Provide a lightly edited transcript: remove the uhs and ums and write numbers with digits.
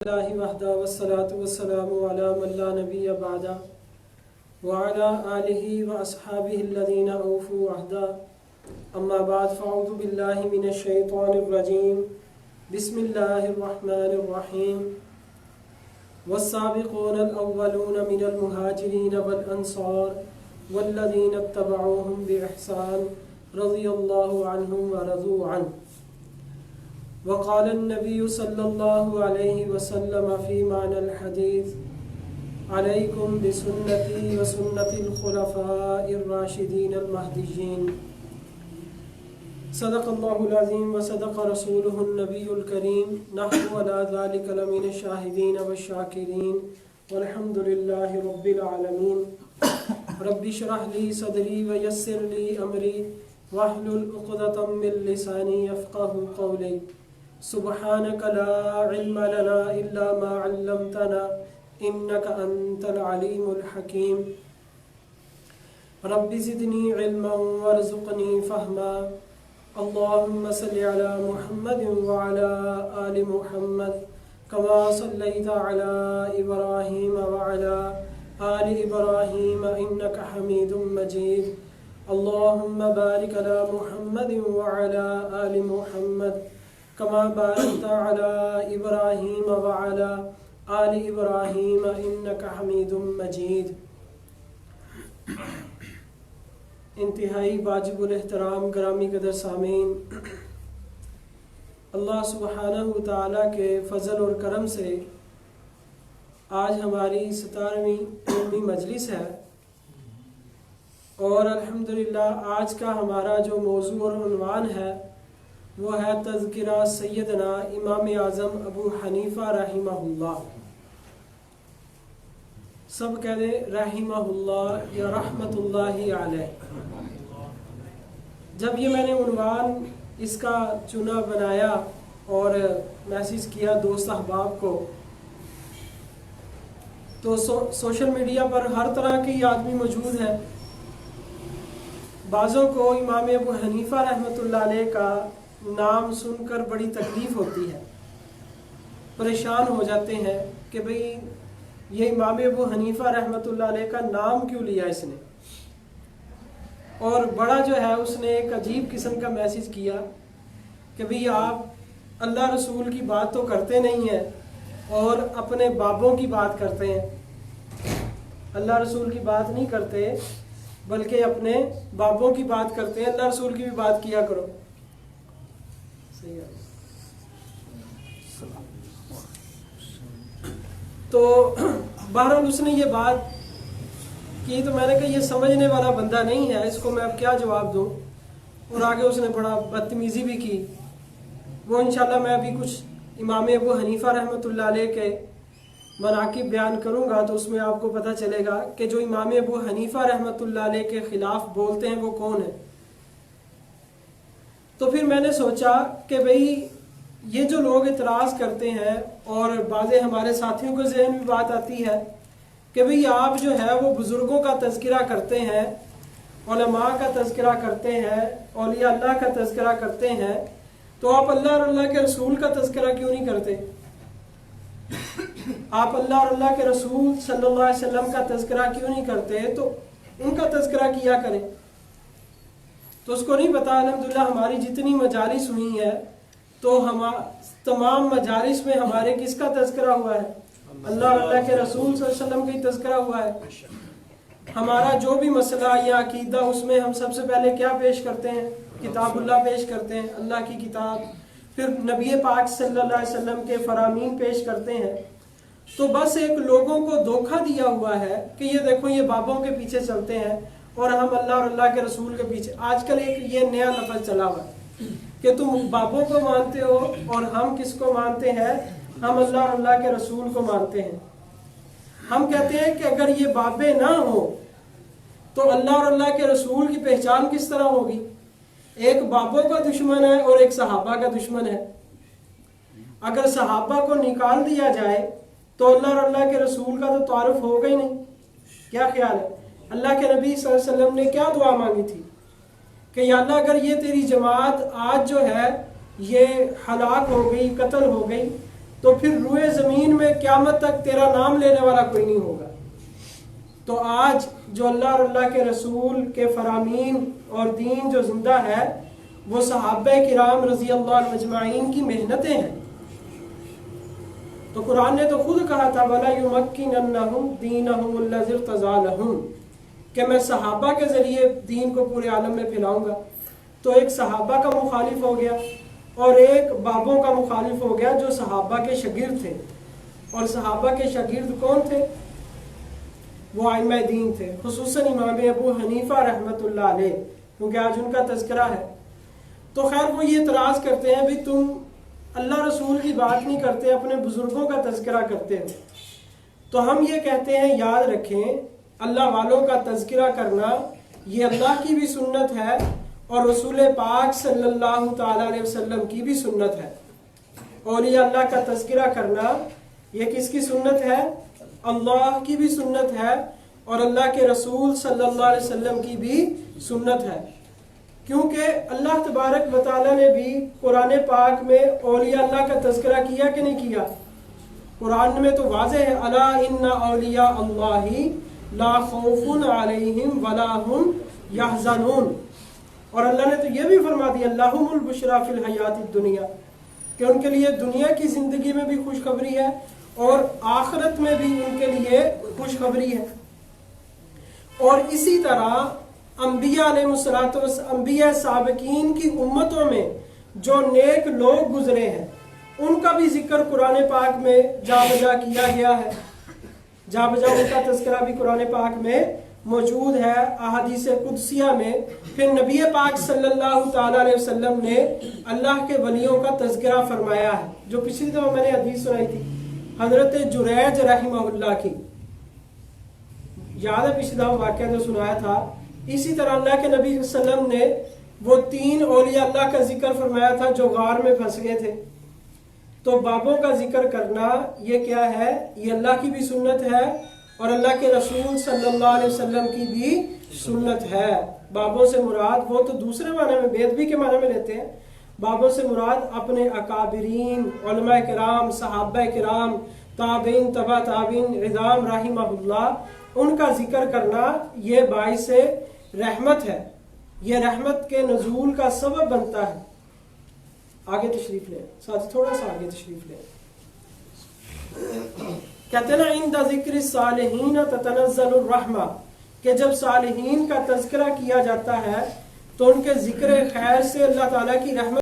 اللہ وحدہ والصلاة والسلام علی من لا نبی بعدہ وعلی آلہ واصحابہ الذین اوفوا عہدہ اما بعد فاعوذ باللہ من الشیطان الرجیم بسم اللہ الرحمن الرحیم والسابقون الاولون من المہاجرین والانصار والذین اتبعوهم بإحسان رضی اللہ عنہم ورضوا عنہ وقال النبي صلى الله عليه وسلم في معنى الحديث عليكم بسنتي وسنة الخلفاء الراشدين المهديين صدق الله العظيم وصدق رسوله النبي الكريم نحن على ذلك لمن الشاهدين والشاكرين والحمد لله رب العالمين رب اشرح لي صدري ويسر لي أمري واحلل عقدة من لساني يفقهوا قولي سبحانك لا علم لنا إلا ما علمتنا إنك أنت العليم الحكيم رب زدني علما وارزقني فهما اللهم صل على محمد وعلى آل محمد كما صليت على إبراهيم وعلى آل إبراهيم إنك حميد مجيد اللهم بارك على محمد وعلى آل محمد كما باركت على إبراهيم وعلى آل إبراهيم إنك حميد مجيد انتہائی واجب الاحترام گرامی قدر سامعین، اللہ سبحانہ وتعالیٰ کے فضل اور کرم سے آج ہماری 17ویں علمی مجلس ہے اور الحمدللہ آج کا ہمارا جو موضوع اور عنوان ہے وہ ہے تذکرہ سیدنا امام اعظم ابو حنیفہ رحمہ اللہ۔ سب کہہ دیں رحمہ اللہ یا رحمت اللہ علیہ۔ جب یہ میں نے عنوان اس کا چنا بنایا اور میسیج کیا دوست احباب کو، تو سوشل میڈیا پر ہر طرح کے آدمی موجود ہیں۔ بعضوں کو امام ابو حنیفہ رحمۃ اللہ علیہ کا نام سن کر بڑی تکلیف ہوتی ہے، پریشان ہو جاتے ہیں کہ بھئی یہ امام ابو حنیفہ رحمۃ اللہ علیہ کا نام کیوں لیا اس نے، اور بڑا جو ہے اس نے ایک عجیب قسم کا میسیج کیا کہ بھئی آپ اللہ رسول کی بات تو کرتے نہیں ہیں اور اپنے بابوں کی بات کرتے ہیں، اللہ رسول کی بات نہیں کرتے بلکہ اپنے بابوں کی بات کرتے ہیں، اللہ رسول کی بھی بات کیا کرو۔ تو بہرحال اس نے یہ بات کی تو میں نے کہا یہ سمجھنے والا بندہ نہیں ہے، اس کو میں اب کیا جواب دوں، اور آگے اس نے بڑا بدتمیزی بھی کی۔ وہ انشاءاللہ میں ابھی کچھ امام ابو حنیفہ رحمۃ اللہ علیہ کے مناقب بیان کروں گا تو اس میں آپ کو پتہ چلے گا کہ جو امام ابو حنیفہ رحمۃ اللہ علیہ کے خلاف بولتے ہیں وہ کون ہیں۔ تو پھر میں نے سوچا کہ بھئی یہ جو لوگ اعتراض کرتے ہیں، اور بعض ہمارے ساتھیوں کے ذہن میں بات آتی ہے کہ بھئی آپ جو ہے وہ بزرگوں کا تذکرہ کرتے ہیں، علماء کا تذکرہ کرتے ہیں، اولیاء اللہ کا تذکرہ کرتے ہیں، تو آپ اللہ اور اللہ کے رسول کا تذکرہ کیوں نہیں کرتے؟ آپ اللہ اور اللہ کے رسول صلی اللہ علیہ وسلم کا تذکرہ کیوں نہیں کرتے؟ تو ان کا تذکرہ کیا کریں۔ تو اس کو نہیں پتا الحمدللہ ہماری جتنی مجالس ہوئی ہیں تو تمام مجالس میں ہمارے کس کا تذکرہ ہوا ہے؟ اللہ اور اللہ کے رسول صلی اللہ علیہ وسلم کا ہی تذکرہ ہوا ہے۔ ہمارا جو بھی مسئلہ یا عقیدہ اس میں ہم سب سے پہلے کیا پیش کرتے ہیں؟ کتاب اللہ پیش کرتے ہیں، اللہ کی کتاب، پھر نبی پاک صلی اللہ علیہ وسلم کے فرامین پیش کرتے ہیں۔ تو بس ایک لوگوں کو دھوکہ دیا ہوا ہے کہ یہ دیکھو یہ بابوں کے پیچھے چلتے ہیں اور ہم اللہ اور اللہ کے رسول کے پیچھے۔ آج کل ایک یہ نیا لفظ چلا ہوا ہے کہ تم بابوں کو مانتے ہو اور ہم کس کو مانتے ہیں؟ ہم اللہ اور اللہ کے رسول کو مانتے ہیں۔ ہم کہتے ہیں کہ اگر یہ بابے نہ ہوں تو اللہ اور اللہ کے رسول کی پہچان کس طرح ہوگی؟ ایک بابوں کا دشمن ہے اور ایک صحابہ کا دشمن ہے۔ اگر صحابہ کو نکال دیا جائے تو اللہ اور اللہ کے رسول کا تو تعارف ہوگا ہی نہیں۔ کیا خیال ہے؟ اللہ کے نبی صلی اللہ علیہ وسلم نے کیا دعا مانگی تھی کہ یا اللہ اگر یہ تیری جماعت آج جو ہے یہ ہلاک ہو گئی، قتل ہو گئی، تو پھر روئے زمین میں قیامت تک تیرا نام لینے والا کوئی نہیں ہوگا۔ تو آج جو اللہ اور اللہ کے رسول کے فرامین اور دین جو زندہ ہے وہ صحابہ کرام رضی اللہ عنہم اجمعین کی محنتیں ہیں۔ تو قرآن نے تو خود کہا تھا وَلَا يُمَكِّنَنَّهُمْ دِينَهُمُ الَّذِي ارْتَضَىٰ لَهُمْ کہ میں صحابہ کے ذریعے دین کو پورے عالم میں پھیلاؤں گا۔ تو ایک صحابہ کا مخالف ہو گیا اور ایک بابوں کا مخالف ہو گیا جو صحابہ کے شاگرد تھے۔ اور صحابہ کے شاگرد کون تھے؟ وہ ائمہ دین تھے، خصوصاً امام ابو حنیفہ رحمۃ اللہ علیہ، کیونکہ آج ان کا تذکرہ ہے۔ تو خیر وہ یہ اعتراض کرتے ہیں بھی تم اللہ رسول کی بات نہیں کرتے، اپنے بزرگوں کا تذکرہ کرتے ہو۔ تو ہم یہ کہتے ہیں یاد رکھیں اللہ والوں کا تذکرہ کرنا یہ اللہ کی بھی سنت ہے اور رسول پاک صلی اللہ تعالیٰ علیہ وسلم کی بھی سنت ہے۔ اولیاء اللہ کا تذکرہ کرنا یہ کس کی سنت ہے؟ اللہ کی بھی سنت ہے اور اللہ کے رسول صلی اللہ علیہ وسلم کی بھی سنت ہے، کیونکہ اللہ تبارک و تعالیٰ نے بھی قرآن پاک میں اولیاء اللہ کا تذکرہ کیا کہ نہیں کیا؟ قرآن میں تو واضح ہے الا ان اولیاء اللہ لا خوف علیہم ولا ہم یحزنون، اور اللہ نے تو یہ بھی فرما دیا لہم البشریٰ فی الحیات الدنیا کہ ان کے لیے دنیا کی زندگی میں بھی خوشخبری ہے اور آخرت میں بھی ان کے لیے خوشخبری ہے۔ اور اسی طرح انبیاء علیہ الصلوۃ والسلام، انبیاء سابقین کی امتوں میں جو نیک لوگ گزرے ہیں ان کا بھی ذکر قرآن پاک میں جا بجا کیا گیا ہے، جا بجا ان کا تذکرہ بھی قرآن پاک میں موجود ہے، احادیث قدسیہ میں۔ پھر نبی پاک صلی اللہ تعالیٰ علیہ وسلم نے اللہ کے ولیوں کا تذکرہ فرمایا ہے، جو پچھلی دفعہ میں نے حدیث سنائی تھی حضرت جریج رحمہ اللہ کی، یاد ہے پچھلی دفعہ واقعہ جو سنایا تھا۔ اسی طرح اللہ کے نبی صلی اللہ علیہ وسلم نے وہ 3 اولیاء اللہ کا ذکر فرمایا تھا جو غار میں پھنس گئے تھے۔ تو بابوں کا ذکر کرنا یہ کیا ہے؟ یہ اللہ کی بھی سنت ہے اور اللہ کے رسول صلی اللہ علیہ وسلم کی بھی سنت ہے۔ بابوں سے مراد وہ تو دوسرے معنی میں بیدبی کے معنی میں لیتے ہیں، بابوں سے مراد اپنے اکابرین علماء کرام، صحابہ کرام، تابعین، تبع تابعین عظام رحمہ اللہ، ان کا ذکر کرنا یہ باعث رحمت ہے، یہ رحمت کے نزول کا سبب بنتا ہے۔ آگے تشریف لیں ساتھ، تھوڑا سا آگے تشریف لیں۔ کہتے ہیں نا عند ذکر الصالحین تتنزل الرحمہ کہ جب صالحین کا تذکرہ کیا جاتا ہے تو ان کے ذکر خیر سے اللہ تعالیٰ کی رحمت